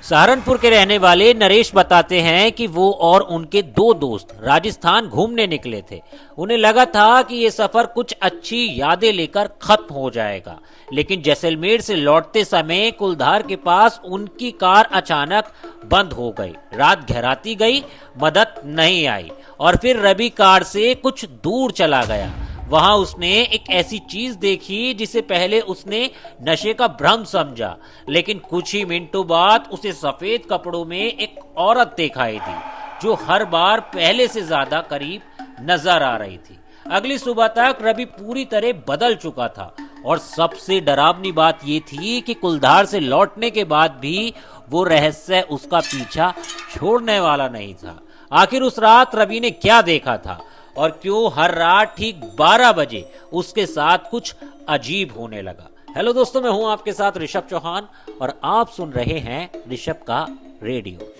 सहारनपुर के रहने वाले नरेश बताते हैं कि वो और उनके दो दोस्त राजस्थान घूमने निकले थे। उन्हें लगा था कि ये सफर कुछ अच्छी यादें लेकर खत्म हो जाएगा, लेकिन जैसलमेर से लौटते समय कुलधार के पास उनकी कार अचानक बंद हो गई। रात गहराती गई, मदद नहीं आई और फिर रवि कार से कुछ दूर चला गया। वहां उसने एक ऐसी चीज देखी जिसे पहले उसने नशे का भ्रम समझा, लेकिन कुछ ही मिनटों बाद उसे सफेद कपड़ों में एक औरत दिखाई दी जो हर बार पहले से ज्यादा करीब नजर आ रही थी। अगली सुबह तक रवि पूरी तरह बदल चुका था और सबसे डरावनी बात यह थी कि कुलधार से लौटने के बाद भी वो रहस्य उसका पीछा छोड़ने वाला नहीं था। आखिर उस रात रवि ने क्या देखा था और क्यों हर रात ठीक 12 बजे उसके साथ कुछ अजीब होने लगा। हेलो दोस्तों, मैं हूं आपके साथ ऋषभ चौहान और आप सुन रहे हैं ऋषभ का रेडियो।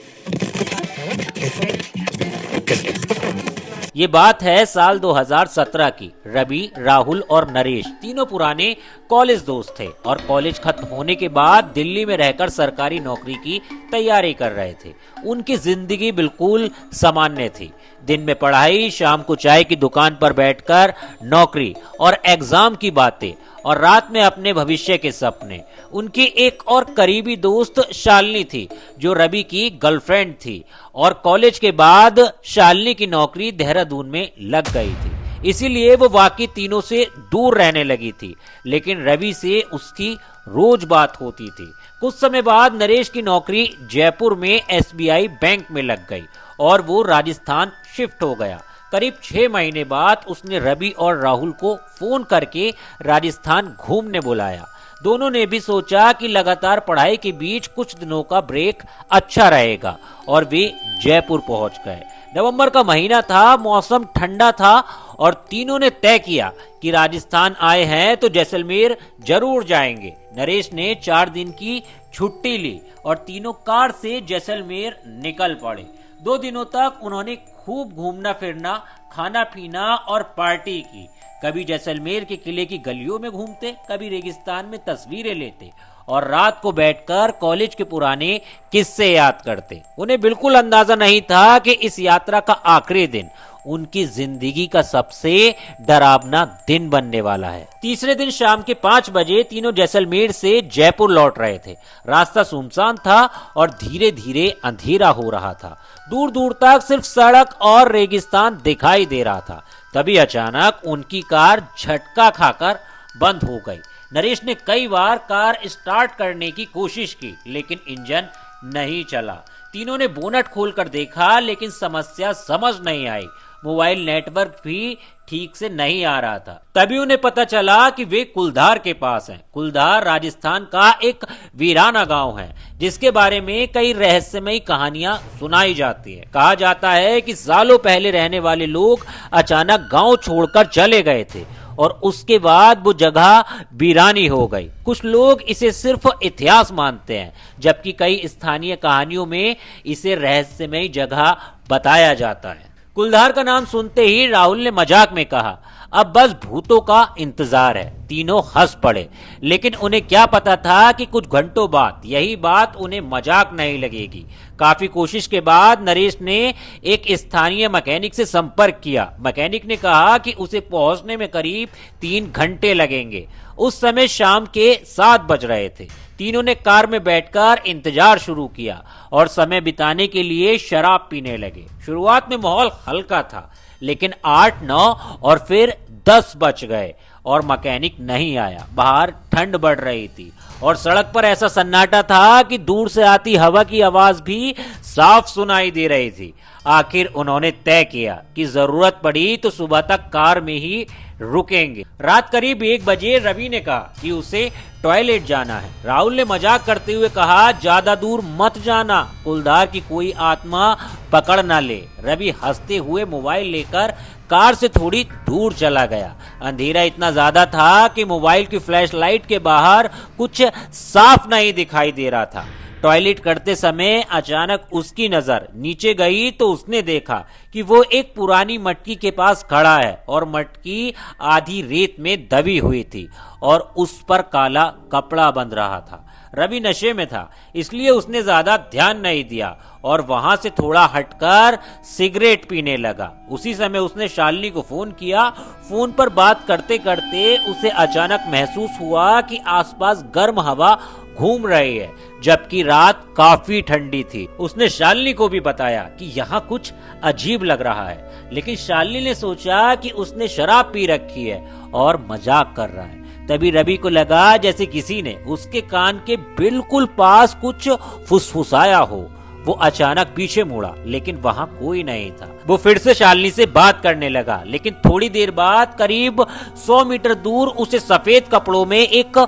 ये बात है साल 2017 की। रवि, राहुल और नरेश तीनों पुराने कॉलेज दोस्त थे और कॉलेज खत्म होने के बाद दिल्ली में रहकर सरकारी नौकरी की तैयारी कर रहे थे। उनकी जिंदगी बिल्कुल सामान्य थी। दिन में पढ़ाई, शाम को चाय की दुकान पर बैठकर नौकरी और एग्जाम की बातें और रात में अपने भविष्य के सपने। उनकी एक और करीबी दोस्त शालिनी थी जो रवि की गर्लफ्रेंड थी और कॉलेज के बाद शालिनी की नौकरी देहरादून में लग गई थी, इसीलिए वो बाकी तीनों से दूर रहने लगी थी। लेकिन रवि से उसकी रोज बात होती थी। कुछ समय बाद नरेश की नौकरी जयपुर में SBI बैंक में लग गई और वो राजस्थान शिफ्ट हो गया। करीब 6 महीने बाद उसने रवि और राहुल को फोन करके राजस्थान घूमने बुलाया। दोनों ने भी सोचा कि लगातार पढ़ाई के बीच कुछ दिनों का ब्रेक अच्छा रहेगा और वे जयपुर पहुंच गए। नवंबर का महीना था, मौसम ठंडा था और तीनों ने तय किया कि राजस्थान आए हैं तो जैसलमेर जरूर जाएंगे। नरेश ने 4 दिन की छुट्टी ली और तीनों कार से जैसलमेर निकल पड़े। 2 दिनों तक उन्होंने खूब घूमना फिरना, खाना पीना और पार्टी की। कभी जैसलमेर के किले की गलियों में घूमते, कभी रेगिस्तान में तस्वीरें लेते और रात को बैठकर कॉलेज के पुराने किस्से याद करते। उन्हें बिल्कुल अंदाजा नहीं था कि इस यात्रा का आखिरी दिन उनकी जिंदगी का सबसे डरावना दिन बनने वाला है। तीसरे दिन शाम के 5 बजे तीनों जैसलमेर से जयपुर लौट रहे थे। रास्ता सुनसान था और धीरे धीरे अंधेरा हो रहा था। दूर दूर तक सिर्फ सड़क और रेगिस्तान दिखाई दे रहा था। तभी अचानक उनकी कार झटका खाकर बंद हो गई। नरेश ने कई बार कार स्टार्ट करने की कोशिश की, लेकिन इंजन नहीं चला। तीनों ने बोनट खोलकर देखा, लेकिन समस्या समझ नहीं आई। मोबाइल नेटवर्क भी ठीक से नहीं आ रहा था। तभी उन्हें पता चला कि वे कुलधार के पास हैं। कुलधार राजस्थान का एक वीराना गांव है जिसके बारे में कई रहस्यमयी कहानियां सुनाई जाती है। कहा जाता है कि सालों पहले रहने वाले लोग अचानक गांव छोड़कर चले गए थे और उसके बाद वो जगह वीरानी हो गई। कुछ लोग इसे सिर्फ इतिहास मानते हैं, जबकि कई स्थानीय कहानियों में इसे रहस्यमयी जगह बताया जाता है। कुलधार का नाम सुनते ही राहुल ने मजाक में कहा, अब बस भूतों का इंतजार है। तीनों हंस पड़े, लेकिन उन्हें क्या पता था कि कुछ घंटों बाद यही बात उन्हें मजाक नहीं लगेगी। काफी कोशिश के बाद नरेश ने एक स्थानीय मैकेनिक से संपर्क किया। मैकेनिक ने कहा कि उसे पहुंचने में करीब 3 घंटे लगेंगे। उस समय शाम के 7 बज रहे थे। तीनों ने कार में बैठकर इंतजार शुरू किया और समय बिताने के लिए शराब पीने लगे। शुरुआत में माहौल हल्का था, लेकिन 8, 9 और फिर 10 बज गए और मैकेनिक नहीं आया। बाहर ठंड बढ़ रही थी और सड़क पर ऐसा सन्नाटा था कि दूर से आती हवा की आवाज भी साफ सुनाई दे रही थी। आखिर उन्होंने तय किया कि जरूरत पड़ी तो सुबह तक कार में ही रुकेंगे। रात करीब 1 बजे रवि ने कहा कि उसे टॉयलेट जाना है। राहुल ने मजाक करते हुए कहा, ज्यादा दूर मत जाना, कुलधार की कोई आत्मा पकड़ ना ले। रवि हंसते हुए मोबाइल लेकर कार से थोड़ी दूर चला गया। अंधेरा इतना ज्यादा था कि मोबाइल की फ्लैश लाइट के बाहर कुछ साफ नहीं दिखाई दे रहा था। टॉयलेट करते समय अचानक उसकी नजर नीचे गई तो उसने देखा कि वो एक पुरानी मटकी के पास खड़ा है और मटकी आधी रेत में दबी हुई थी और उस पर काला कपड़ा बंध रहा था। रवि नशे में था, इसलिए उसने ज्यादा ध्यान नहीं दिया और वहां से थोड़ा हटकर सिगरेट पीने लगा। उसी समय उसने शालिनी को फोन किया। फोन पर बात करते करते उसे अचानक महसूस हुआ कि आसपास गर्म हवा घूम रही है, जबकि रात काफी ठंडी थी। उसने शालिनी को भी बताया कि यहाँ कुछ अजीब लग रहा है, लेकिन शालिनी ने सोचा कि उसने शराब पी रखी है और मजाक कर रहा है। तभी रवि को लगा जैसे किसी ने उसके कान के बिल्कुल पास कुछ फुसफुसाया हो। वो अचानक पीछे मुड़ा, लेकिन वहां कोई नहीं था। वो फिर से शालिनी से बात करने लगा, लेकिन थोड़ी देर बाद करीब 100 मीटर दूर उसे सफेद कपड़ों में एक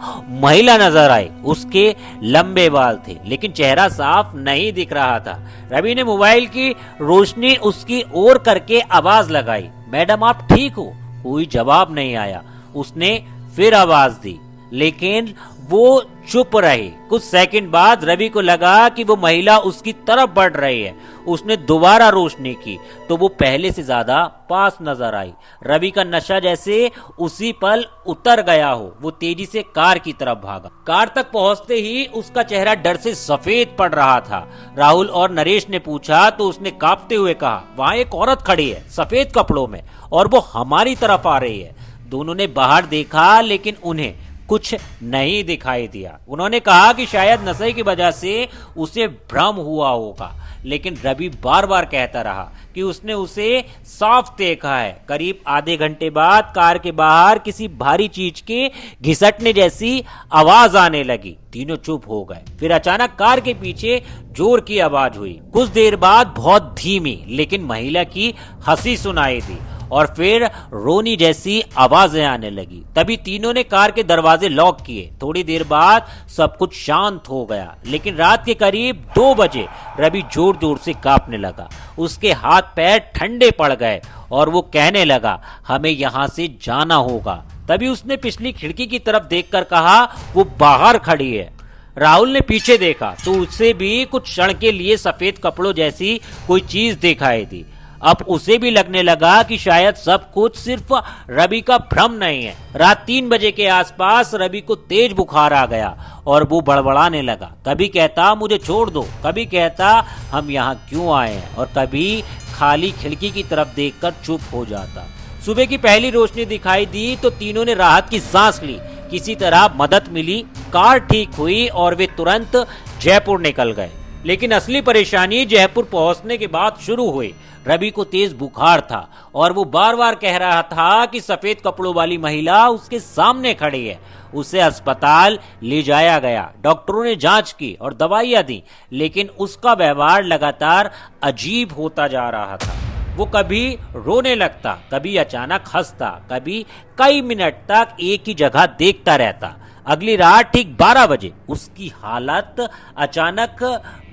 महिला नजर आई। उसके लंबे बाल थे, लेकिन चेहरा साफ नहीं दिख रहा था। रवि ने मोबाइल की रोशनी उसकी ओर करके आवाज लगाई, मैडम आप ठीक हो? कोई जवाब नहीं आया। उसने फिर आवाज दी, लेकिन वो चुप रही। कुछ सेकंड बाद रवि को लगा कि वो महिला उसकी तरफ बढ़ रही है। उसने दोबारा रोशनी की तो वो पहले से ज्यादा पास नजर आई। रवि का नशा जैसे उसी पल उतर गया हो। वो तेजी से कार की तरफ भागा। कार तक पहुंचते ही उसका चेहरा डर से सफेद पड़ रहा था। राहुल और नरेश ने पूछा तो उसने कांपते हुए कहा, वहां एक औरत खड़ी है सफेद कपड़ों में और वो हमारी तरफ आ रही है। दोनों ने बाहर देखा, लेकिन उन्हें कुछ नहीं दिखाई दिया। उन्होंने कहा कि शायद नशे की वजह से उसे भ्रम हुआ होगा, लेकिन रवि बार बार कहता रहा कि उसने उसे साफ देखा है। करीब आधे घंटे बाद कार के बाहर किसी भारी चीज के घिसटने जैसी आवाज आने लगी। तीनों चुप हो गए। फिर अचानक कार के पीछे जोर की आवाज हुई। कुछ देर बाद बहुत धीमी लेकिन महिला की हंसी सुनाई दी और फिर रोनी जैसी आवाजें आने लगी। तभी तीनों ने कार के दरवाजे लॉक किए। थोड़ी देर बाद सब कुछ शांत हो गया, लेकिन रात के करीब 2 बजे रवि जोर जोर से कांपने लगा। उसके हाथ पैर ठंडे पड़ गए और वो कहने लगा, हमें यहाँ से जाना होगा। तभी उसने पिछली खिड़की की तरफ देखकर कहा, वो बाहर खड़ी है। राहुल ने पीछे देखा तो उसे भी कुछ क्षण के लिए सफेद कपड़ों जैसी कोई चीज दिखाई दी। अब उसे भी लगने लगा कि शायद सब कुछ सिर्फ रवि का भ्रम नहीं है। रात 3 बजे के आसपास रवि को तेज बुखार आ गया और वो बड़बड़ाने लगा। कभी कहता मुझे छोड़ दो, कभी कहता हम यहाँ क्यों आए हैं, और कभी खाली खिड़की की तरफ देखकर चुप हो जाता। सुबह की पहली रोशनी दिखाई दी तो तीनों ने राहत की सांस ली। किसी तरह मदद मिली, कार ठीक हुई और वे तुरंत जयपुर निकल गए। लेकिन असली परेशानी जयपुर पहुंचने के बाद शुरू हुई। रवि को तेज बुखार था और वो बार बार कह रहा था कि सफेद कपड़ों वाली महिला उसके सामने खड़ी है। उसे अस्पताल ले जाया गया। डॉक्टरों ने जांच की और दवाइयां दी, लेकिन उसका व्यवहार लगातार अजीब होता जा रहा था। वो कभी रोने लगता, कभी अचानक हंसता, कभी कई मिनट तक एक ही जगह देखता रहता। अगली रात ठीक 12 बजे उसकी हालत अचानक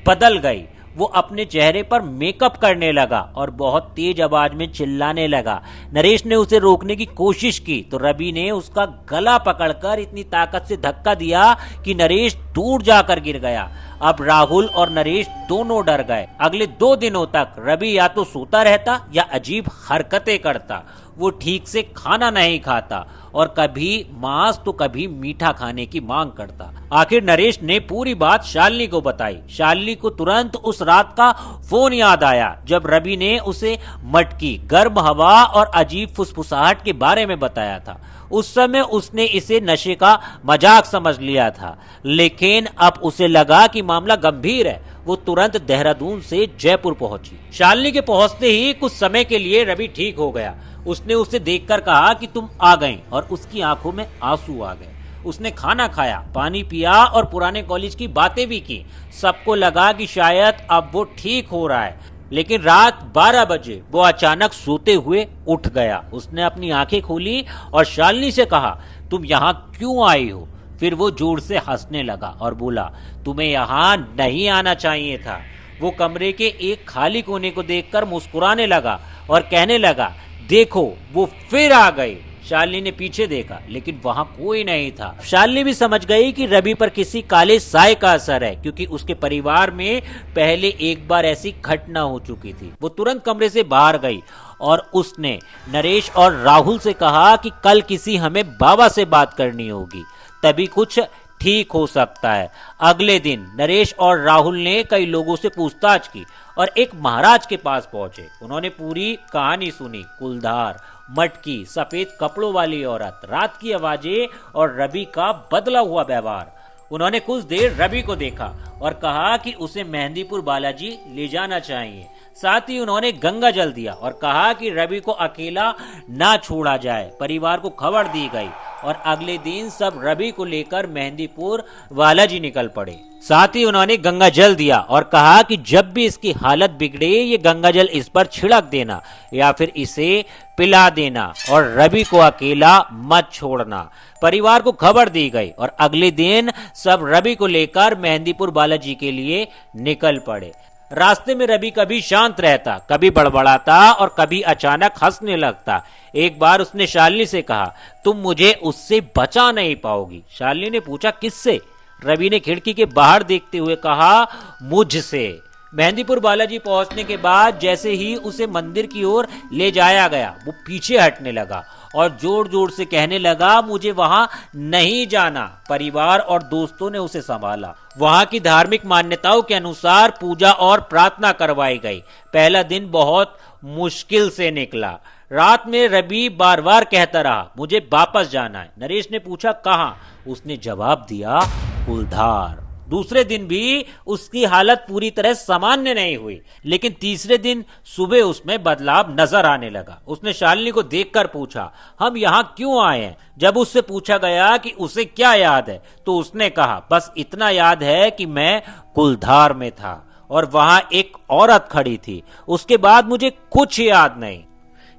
बदल गई। वो अपने चेहरे पर मेकअप करने लगा और बहुत तेज आवाज में चिल्लाने लगा। नरेश ने उसे रोकने की कोशिश की तो रवि ने उसका गला पकड़कर इतनी ताकत से धक्का दिया कि नरेश दूर जाकर गिर गया। अब राहुल और नरेश दोनों डर गए। अगले 2 दिनों तक रवि या तो सोता रहता या अजीब हरकतें करता। वो ठीक से खाना नहीं खाता और कभी मांस तो कभी मीठा खाने की मांग करता। आखिर नरेश ने पूरी बात शालिनी को बताई। शालिनी को तुरंत उस रात का फोन याद आया जब रवि ने उसे मटकी, गर्म हवा और अजीब फुसफुसाहट के बारे में बताया था। उस समय उसने इसे नशे का मजाक समझ लिया था, लेकिन अब उसे लगा कि मामला गंभीर है। वो तुरंत देहरादून से जयपुर पहुंची। शालिनी के पहुंचते ही कुछ समय के लिए रवि ठीक हो गया। उसने उसे देखकर कहा कि तुम आ गई, और उसकी आंखों में आंसू आ गए। उसने खाना खाया, पानी पिया और पुराने कॉलेज की बातें भी की। सबको लगा कि शायद अब वो ठीक हो रहा है, लेकिन रात 12 बजे वो अचानक सोते हुए उठ गया। उसने अपनी आंखें खोली और शालिनी से कहा, तुम यहाँ क्यों आई हो? फिर वो जोर से हंसने लगा और बोला, तुम्हें यहाँ नहीं आना चाहिए था। वो कमरे के एक खाली कोने को देखकर मुस्कुराने लगा और कहने लगा, देखो वो फिर आ गई। शालिनी ने पीछे देखा, लेकिन वहां कोई नहीं था। शालिनी भी समझ गई कि रवि पर किसी काले साए का असर है, क्योंकि उसके परिवार में पहले एक बार ऐसी घटना हो चुकी थी। वो तुरंत कमरे से बाहर गई और उसने नरेश और राहुल से कहा कि कल किसी हमें बाबा से बात करनी होगी। तभी कुछ ठीक हो सकता है। अगले दिन नरेश और राहुल ने कई लोगों से पूछताछ की और एक महाराज के पास पहुंचे। उन्होंने पूरी कहानी सुनी। कुलधार, मटकी, सफेद कपड़ों वाली औरत, रात की आवाजें और रवि का बदला हुआ व्यवहार। उन्होंने कुछ देर रवि को देखा और कहा कि उसे मेहंदीपुर बालाजी ले जाना चाहिए। साथ ही उन्होंने गंगा जल दिया और कहा कि रवि को अकेला ना छोड़ा जाए। परिवार को खबर दी गई और अगले दिन सब रवि को लेकर मेहंदीपुर बालाजी निकल पड़े। साथ ही उन्होंने गंगा जल दिया और कहा कि जब भी इसकी हालत बिगड़े ये गंगा जल इस पर छिड़क देना या फिर इसे पिला देना और रवि को अकेला मत छोड़ना। परिवार को खबर दी गई और अगले दिन सब रवि को लेकर मेहंदीपुर बालाजी के लिए निकल पड़े। रास्ते में रवि कभी शांत रहता, कभी बड़बड़ाता और कभी अचानक हंसने लगता। एक बार उसने शालिनी से कहा, तुम मुझे उससे बचा नहीं पाओगी। शालिनी ने पूछा, किससे? रवि ने खिड़की के बाहर देखते हुए कहा, मुझसे। मेहंदीपुर बालाजी पहुंचने के बाद जैसे ही उसे मंदिर की ओर ले जाया गया वो पीछे हटने लगा और जोर जोर से कहने लगा, मुझे वहां नहीं जाना। परिवार और दोस्तों ने उसे संभाला। वहां की धार्मिक मान्यताओं के अनुसार पूजा और प्रार्थना करवाई गई। पहला दिन बहुत मुश्किल से निकला। रात में रवि बार बार कहता रहा, मुझे वापस जाना है। नरेश ने पूछा, कहां? उसने जवाब दिया, कुलधार। दूसरे दिन भी उसकी हालत पूरी तरह सामान्य नहीं हुई, लेकिन तीसरे दिन सुबह उसमें बदलाव नजर आने लगा। उसने शालिनी को देखकर पूछा, हम यहाँ क्यों आए हैं? जब उससे पूछा गया कि उसे क्या याद है तो उसने कहा, बस इतना याद है कि मैं कुलधार में था और वहां एक औरत खड़ी थी। उसके बाद मुझे कुछ याद नहीं।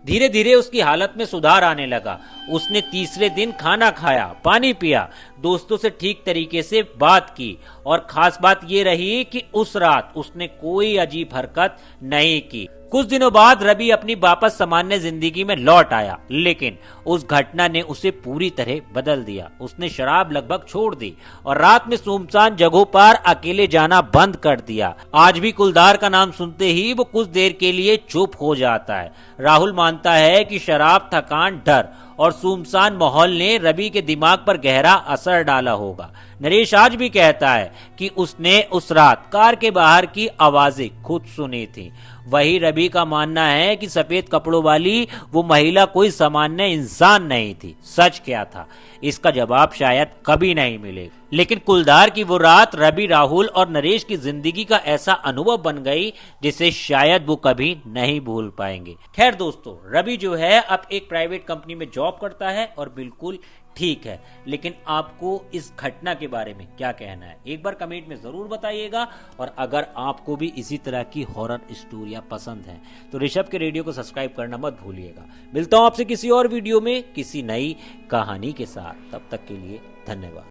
धीरे धीरे उसकी हालत में सुधार आने लगा। उसने तीसरे दिन खाना खाया, पानी पिया, दोस्तों से ठीक तरीके से बात की और खास बात यह रही कि उस रात उसने कोई अजीब हरकत नहीं की। कुछ दिनों बाद रवि अपनी वापस सामान्य जिंदगी में लौट आया, लेकिन उस घटना ने उसे पूरी तरह बदल दिया। उसने शराब लगभग छोड़ दी और रात में सुनसान जगहों पर अकेले जाना बंद कर दिया। आज भी कुलधार का नाम सुनते ही वो कुछ देर के लिए चुप हो जाता है। राहुल मानता है कि शराब, थकान, डर और सुनसान माहौल ने रवि के दिमाग पर गहरा असर डाला होगा। नरेश आज भी कहता है कि उसने उस रात कार के बाहर की आवाजें खुद सुनी थी। वही रवि का मानना है कि सफेद कपड़ों वाली वो महिला कोई सामान्य इंसान नहीं थी। सच क्या था, इसका जवाब शायद कभी नहीं मिलेगा, लेकिन कुलधार की वो रात रवि, राहुल और नरेश की जिंदगी का ऐसा अनुभव बन गई जिसे शायद वो कभी नहीं भूल पाएंगे। खैर दोस्तों, रवि जो है अब एक प्राइवेट कंपनी में जॉब करता है और बिल्कुल ठीक है, लेकिन आपको इस घटना के बारे में क्या कहना है एक बार कमेंट में जरूर बताइएगा। और अगर आपको भी इसी तरह की हॉरर स्टोरियां पसंद हैं तो ऋषभ के रेडियो को सब्सक्राइब करना मत भूलिएगा। मिलता हूं आपसे किसी और वीडियो में किसी नई कहानी के साथ। तब तक के लिए धन्यवाद।